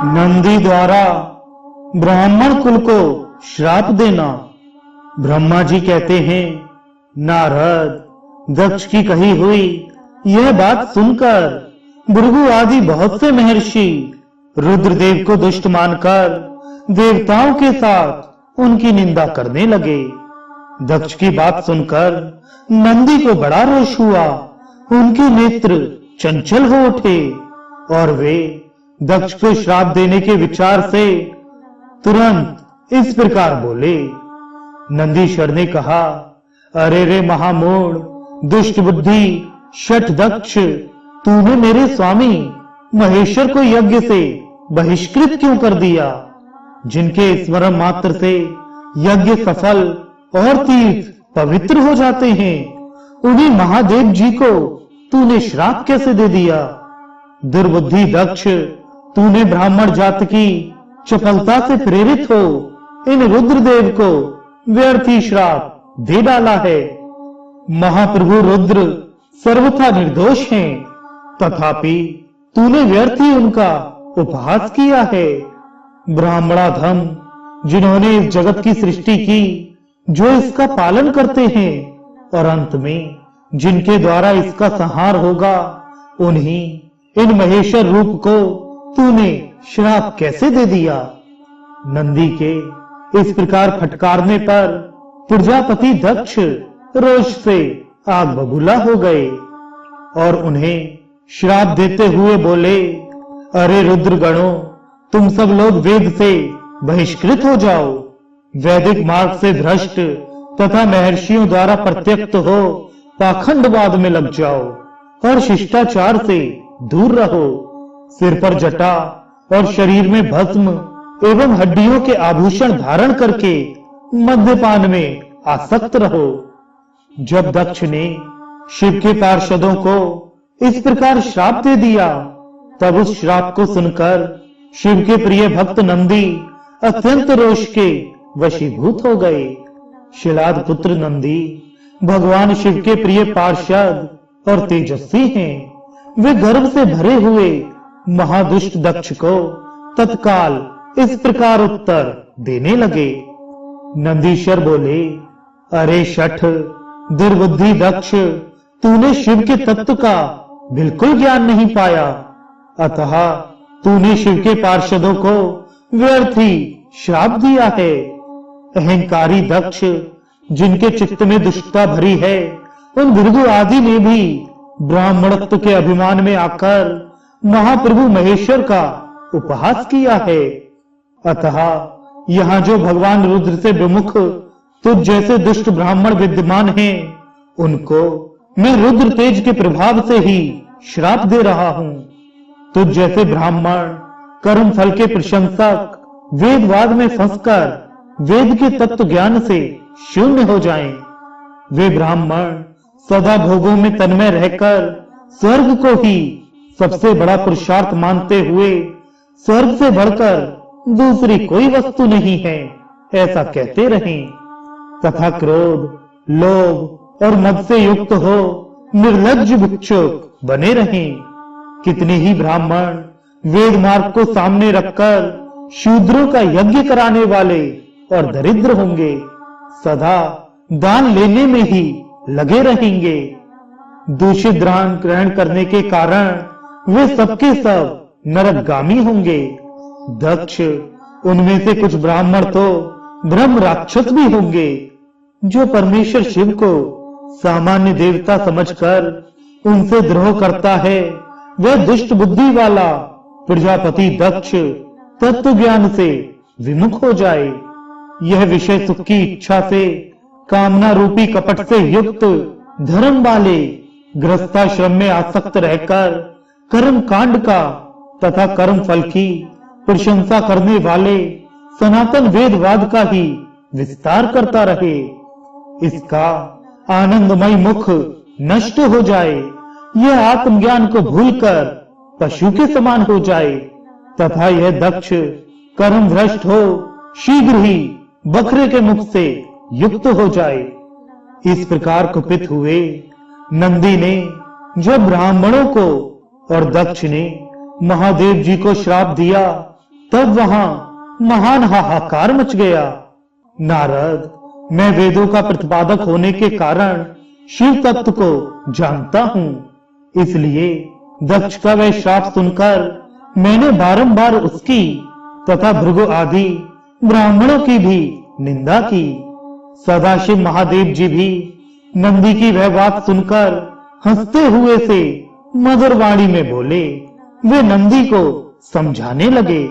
नंदी द्वारा ब्राह्मण कुल को श्राप देना। ब्रह्मा जी कहते हैं, नारद, दक्ष की कही हुई यह बात सुनकर भृगु आदि बहुत से महर्षि रुद्रदेव को दुष्ट मानकर देवताओं के साथ उनकी निंदा करने लगे। दक्ष की बात सुनकर नंदी को बड़ा रोष हुआ। उनके नेत्र चंचल हो उठे और वे दक्ष को श्राप देने के विचार से तुरंत इस प्रकार बोले। नंदीश्वर ने कहा, अरे रे महामूढ़, दुष्ट बुद्धि, शठ दक्ष, तूने मेरे स्वामी महेश्वर को यज्ञ से बहिष्कृत क्यों कर दिया? जिनके स्मरण मात्र से यज्ञ सफल और तीर्थ पवित्र हो जाते हैं, उन्हीं महादेव जी को तूने श्राप कैसे दे दिया? दुर्बुद्धि दक्ष, तूने ब्राह्मण जात की चपलता से प्रेरित हो इन रुद्रदेव को व्यर्थ ही श्राप दे डाला है। महाप्रभु रुद्र सर्वथा निर्दोष हैं, तथापि तूने व्यर्थ ही उनका उपहास किया है। ब्राह्मणाधम, जिन्होंने इस जगत की सृष्टि की, जो इसका पालन करते हैं और अंत में जिनके द्वारा इसका संहार होगा, उन्हीं इन महेश्वर रूप को तूने श्राप कैसे दे दिया? नंदी के इस प्रकार फटकारने पर प्रजापति दक्ष रोष से आग बबूला हो गए और उन्हें श्राप देते हुए बोले, अरे रुद्रगणों, तुम सब लोग वेद से बहिष्कृत हो जाओ। वैदिक मार्ग से भ्रष्ट तथा महर्षियों द्वारा प्रत्यक्त हो पाखंडवाद में लग जाओ और शिष्टाचार से दूर रहो। सिर पर जटा और शरीर में भस्म एवं हड्डियों के आभूषण धारण करके मद्यपान में आसक्त रहो। जब दक्ष ने शिव के पार्षदों को इस प्रकार श्राप दे दिया, तब उस श्राप को सुनकर शिव के प्रिय भक्त नंदी अत्यंत रोष के वशीभूत हो गए। शिलाद पुत्र नंदी भगवान शिव के प्रिय पार्षद और तेजस्वी हैं। वे गर्व से भरे हुए महादुष्ट दक्ष को तत्काल इस प्रकार उत्तर देने लगे। नंदीश्वर बोले, अरे शठ, दुर्बुद्धि दक्ष, तूने शिव के तत्व का बिल्कुल ज्ञान नहीं पाया, अतः तूने शिव के पार्षदों को व्यर्थ ही श्राप दिया है। अहंकारी दक्ष, जिनके चित्त में दुष्टता भरी है, उन भृगु आदि ने भी ब्राह्मणत्व के अभिमान में आकर महाप्रभु महेश्वर का उपहास किया है। अतः यहाँ जो भगवान रुद्र से विमुख तुझ जैसे दुष्ट ब्राह्मण विद्यमान हैं, उनको मैं रुद्र तेज के प्रभाव से ही श्राप दे रहा हूं। तुझ जैसे ब्राह्मण कर्म फल के प्रशंसक वेदवाद में फंसकर वेद के तत्व ज्ञान से शून्य हो जाएं। वे ब्राह्मण सदा भोगों में तन्मय रहकर स्वर्ग को ही सबसे बड़ा पुरुषार्थ मानते हुए स्वर्ग से बढ़कर दूसरी कोई वस्तु नहीं है, ऐसा कहते रहें, तथा क्रोध, लोभ और मद से युक्त हो निर्लज्ज भिक्षुक बने रहें। कितने ही ब्राह्मण वेद मार्ग को सामने रखकर शूद्रों का यज्ञ कराने वाले और दरिद्र होंगे, सदा दान लेने में ही लगे रहेंगे। दूषित दान ग्रहण करने के कारण वे सबके सब नरकगामी होंगे। दक्ष, उनमें से कुछ ब्राह्मण तो ब्रह्म राक्षस भी होंगे। जो परमेश्वर शिव को सामान्य देवता समझकर उनसे द्रोह करता है, वह दुष्ट बुद्धि वाला प्रजापति दक्ष तत्व ज्ञान से विमुख हो जाए। यह विषय सुख की इच्छा से कामना रूपी कपट से युक्त धर्म वाले गृहस्थाश्रम में आसक्त रहकर कर्म कांड का तथा कर्म फल की प्रशंसा करने वाले सनातन वेदवाद का ही विस्तार करता रहे। इसका आनंदमय मुख नष्ट हो जाए, यह आत्मज्ञान को भूलकर पशु के समान हो जाए, तथा यह दक्ष कर्म भ्रष्ट हो शीघ्र ही बकरे के मुख से युक्त हो जाए। इस प्रकार कुपित हुए नंदी ने जब ब्राह्मणों को और दक्ष ने महादेव जी को श्राप दिया, तब वहां महान हाहाकार मच गया। नारद, मैं वेदों का प्रतिपादक होने के कारण शिव तत्व को जानता हूं, इसलिए दक्ष का वह श्राप सुनकर मैंने बारंबार उसकी तथा भृगु आदि ब्राह्मणों की भी निंदा की। सदाशिव महादेव जी भी नंदी की वह बात सुनकर हंसते हुए से मधुर वाणी में बोले। वे नंदी को समझाने लगे